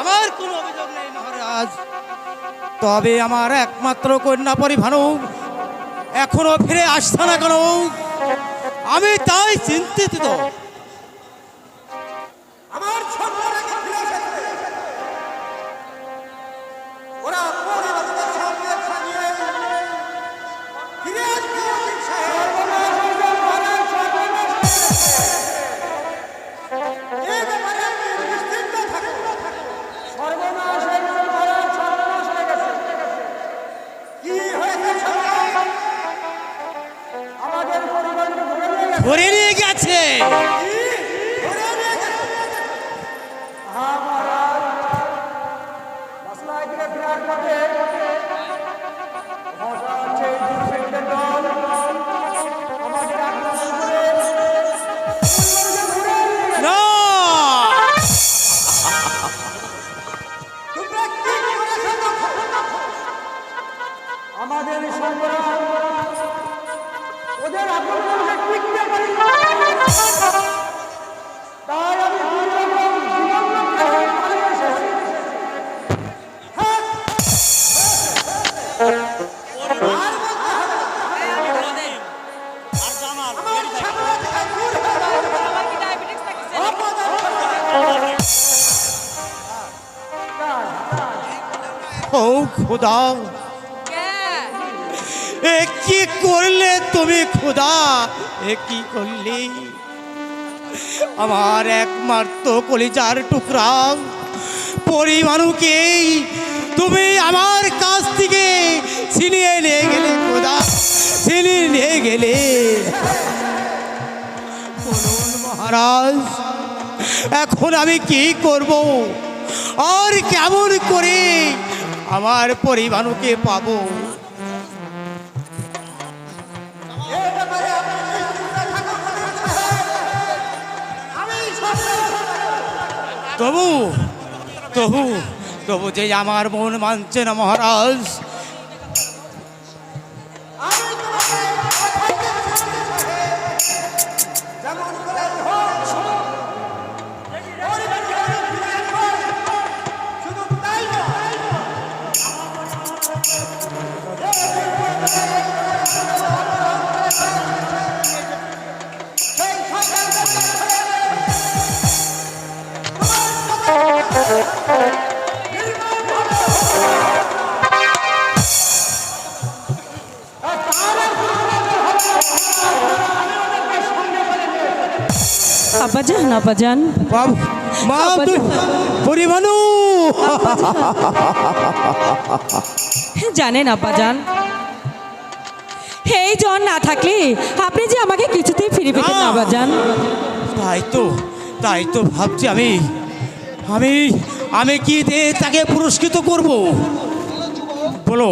আমার কোনো অভিযোগ নেই মহারাজ, তবে আমার একমাত্র কন্যা পরিভানু এখনো ফিরে আসছে না কেন, আমি তাই চিন্তিত। আমার সন্তানকে ফিরে এসেছে, ওরা পরিবারদের সামনে সাজিয়ে ফিরে আসবে। এই ব্যাপারে আপনি নিশ্চিন্ত থাকুন। সর্বনাশ হয়ে গেছে। কি হয়েছে সর্বনাশ? আমাদের পরিবারকে ধরে নিয়ে গেছে। আমাদের সংগ্রাম ওদের আক্রমণকে টিকতে পারি না, তাই আমি জীবন রক্ষা করে এসেছি। ও খোদা, এ কি করলে তুমি খোদা? এ কি করলে? আমার একমাত্র কলিজার টুকরা পরিমাণুকে তুমি আমার কাছ থেকে ছিনিয়ে নিয়ে গেলে খোদা, ছিনিয়ে নিয়ে গেলে। বলুন মহারাজ, এখন আমি কি করব? আর কেমন করে আমার পরিমাণুকে পাবো? তবু তবু তবু যে আমার মন মানছে না মহারাজ। আব্বাজান, আব্বাজান, মা তুই পরিমাণু। জানেন আব্বাজান, এই জন না থাকলে আপনি যে আমাকে কিছুতেই ফিরে পেতেন না আব্বাজান। তাই তো ভাবছি আমি আমি আমি কি দিয়ে তাকে পুরস্কৃত করব? বলো।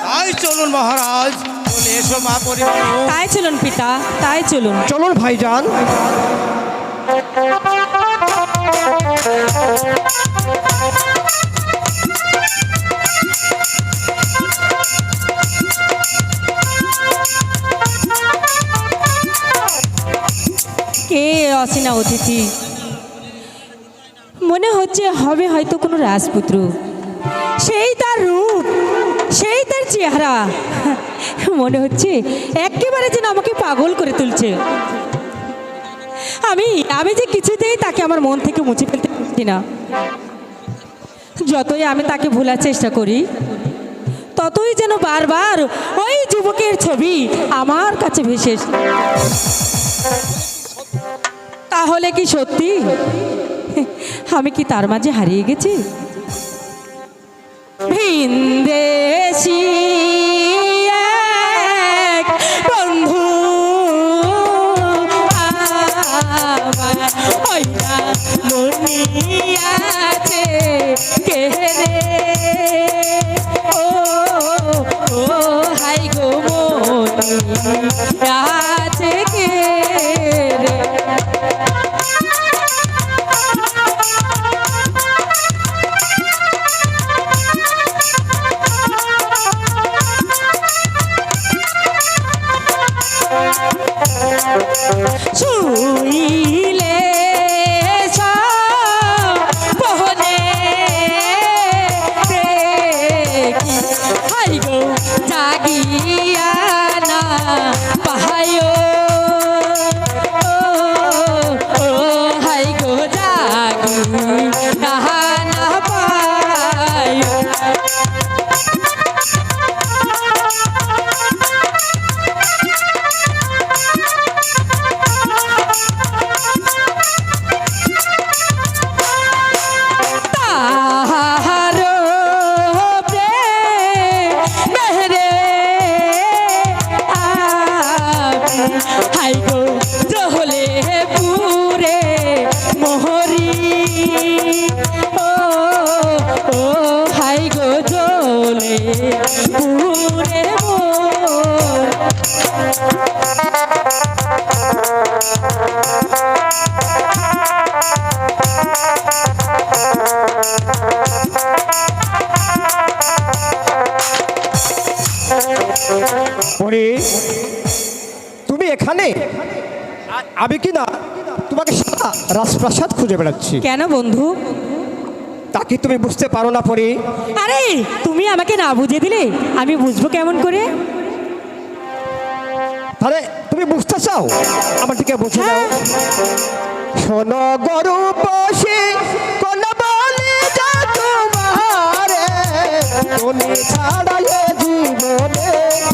তাই চলুন মহারাজ, বলে এসো মা পরিবার। তাই চলুন পিতা, তাই চলুন। চলুন ভাইজান। কে অচেনা অতিথি? মনে হচ্ছে হবে হয়তো কোনো রাজপুত্র। সেই তার রূপ, সেই তার চেহারা, মনে হচ্ছে একেবারে যেন আমাকে পাগল করে তুলছে। আমি আমি যে কিছুতেই তাকে আমার মন থেকে মুছে ফেলতে পারছি না। যতই আমি তাকে ভোলার চেষ্টা করি, ততই যেন বারবার ওই যুবকের ছবি আমার কাছে ভেসে আসে। তাহলে কি সত্যি আমি কি তার মাঝে হারিয়ে গেছি? ভিনদেশী এক বন্ধু আমার হইয়া মনিয়াছে কে রে, ও ও হাই গো মনিয়াছে কে রে। ছুঁইলে পহনে দেখি হাই গো জাগিয়া না পাহায়ো, ও হাই গো জাগিয়া না পাহায়ো। হাই গো জহলে পুরে মোহরি, ও ও হাই গো জলে পুরে মোর। পরে তুমি এখানে? আমি কি না তোমাকে সারা রাজপ্রাসাদ খুঁজে বেড়াচ্ছি। কেন বন্ধু? তা কি তুমি বুঝতে পারো না? পরে আরে তুমি আমাকে না বুঝে দিলে আমি বুঝবো কেমন করে? তাহলে তুমি বুঝতে চাও, আমার দিকে বুঝে দাও। শোনো গরু বসে কোন বলে যা তোমারে, তুমি ছাড়া এ জীবনে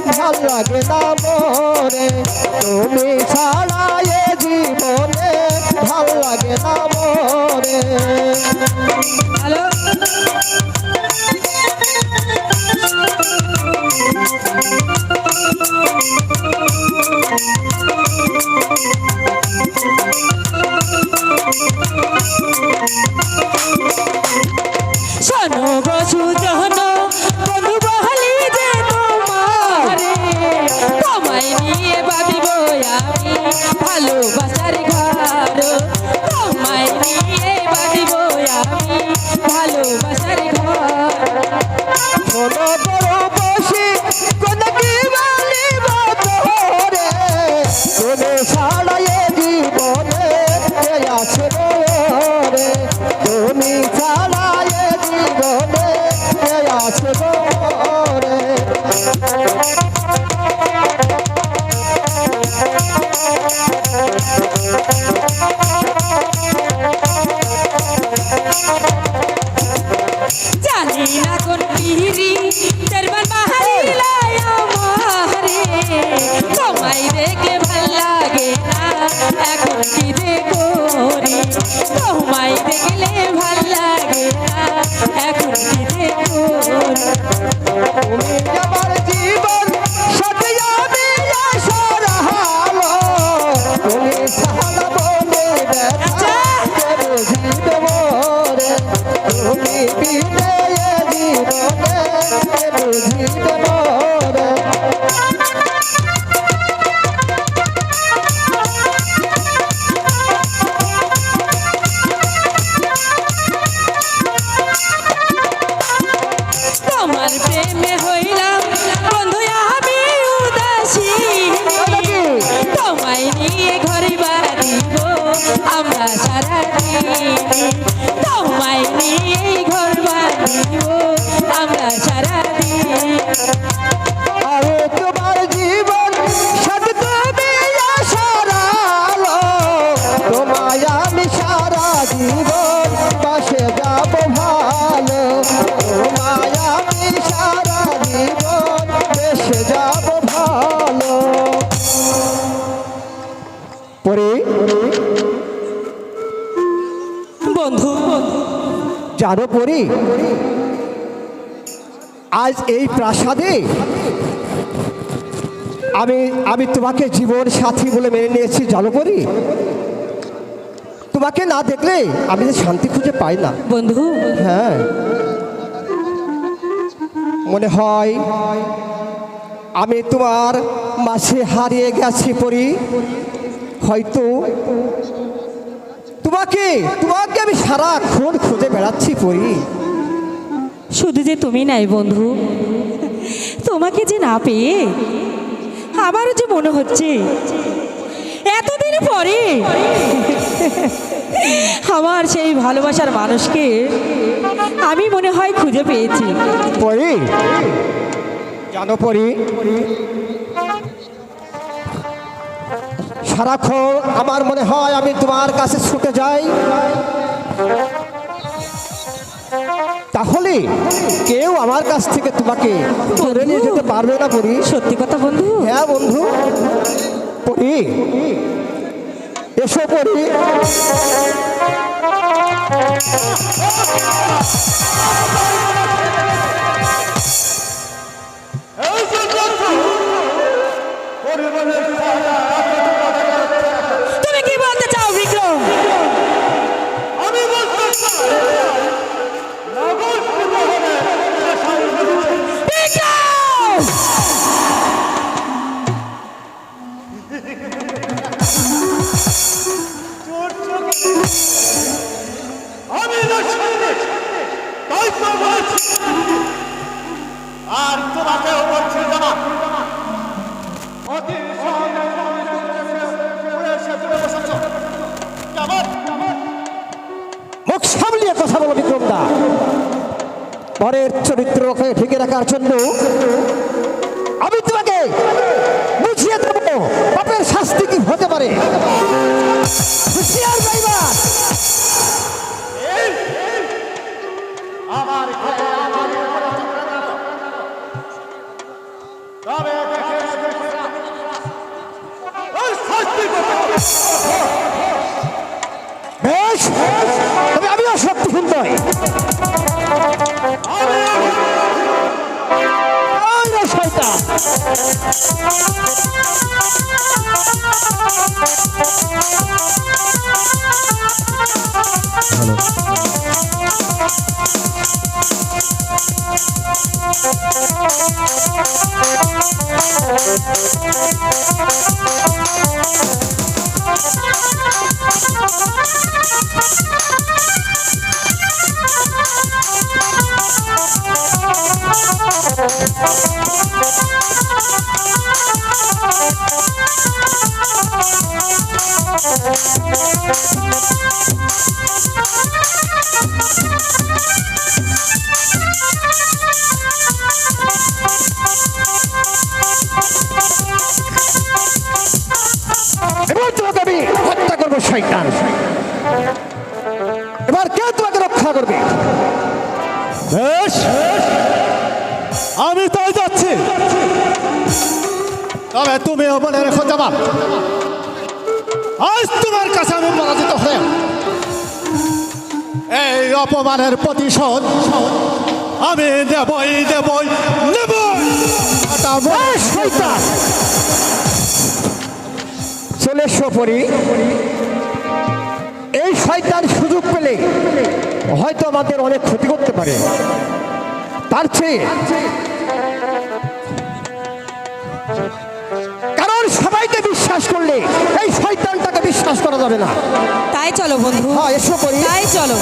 ভাল লাগে না মোরে, তুমি ছাড়া এ জীবনে ভাল লাগে না মোরে। হ্যালো, শোনো গো সুজন বন্ধু বহালি যে তোমারে, তোমায় নিয়ে বাঁধিব আমি ভালোবাসার ঘর, তোমায় নিয়ে বাঁধিব আমি ভালোবাসার ঘর। শোনো গরু বসে কোন কি বলিব তোরে, তুমি ছাড়া এ জীবনে কে আছে রে, তুমি ছাড়া এ জীবনে কে আছে রে। জানি না কোন পিরি তেরবার বাহারিলাই আমারে, তোমায় দেখলে ভাল লাগে না এখন কি দেখো রে, তোমায় দেখলে ভাল লাগে না এখন কি দেখো রে। তুমি আমার জীবন সাথে আমি আশার হালো, তুমি ছাড়া বলে ব্যথা কে বুঝিবে মোরে, তুমি বিনে এ জীবনে কে বুঝিবে মোরে। আমরা সারাদিন তোমায় নিয়ে ঘর বাঁধিব আমরা সারাদিন আরে তোমার জীবন সাথে তুমি আশার আলো তোমায় আমি সারা জীবন পাশে যাব ভালো তোমায় আমি সারা জীবন বেশে যাব ভালো পরে বন্ধু জানো পরি আজ এই প্রাসাদে আমি তোমাকে জীবন সাথী বলে মেনে নিয়েছি জানো পরি তোমাকে না দেখলে আমি যে শান্তি খুঁজে পাই না বন্ধু হ্যাঁ মনে হয় আমি তোমার মাঝে হারিয়ে গেছি পরি হয়তো তোমাকে আমি সারাক্ষণ খুঁজে বেড়াচ্ছি পরি শুধু যে তুমি নাই বন্ধু তোমাকে যে না পেয়ে আমারও যে মনে হচ্ছে এতদিন পরে আমার সেই ভালোবাসার মানুষকে আমি মনে হয় খুঁজে পেয়েছি পরি জানো পরি সারাক্ষণ আমার মনে হয় আমি তোমার কাছে ছুটে যাই তাহলে কেউ আমার কাছ থেকে তোমাকে ধরে নিয়ে যেতে পারবে না পরি সত্যি কথা বন্ধু হ্যাঁ বন্ধু পরি এসো পরি তুমি কি বলতে চাও বিক্রম বিক্রম! আর তোমাকেও বলছি জানা মুখ সামলিয়ে কথা বলো বিক্রম দা পরের চরিত্রকে ঢেকে রাখার জন্য আমি তোমাকে বুঝিয়ে দেবো পাপের শাস্তি কি হতে পারে হুঁশিয়ার ড্রাইভার আমার তবে বেশ তবে আমিও শক্তিহীন নই ওই রে শয়তান! এবার তোমাকে আমি হত্যা করবো শয়তান এবার কে তোমাকে রক্ষা করবে বেশ আমি তাই যাচ্ছি তবে তুমিও মনে রেখো যাবা আজ তোমার কাছে আমি পরাজিত হয়ে এই অপমানের প্রতিশোধ আমি দেবই দেবই দেবই বেশ, শয়তান চলে এসো পরি এই শয়তান সুযোগ পেলে হয়তো আমাদের অনেক ক্ষতি করতে পারে তার চেয়ে কারণ সবাইকে বিশ্বাস করলে এই শয়তানটাকে বিশ্বাস করা যাবে না তাই চলো বন্ধু হ্যাঁ এসো পরি তাই চলো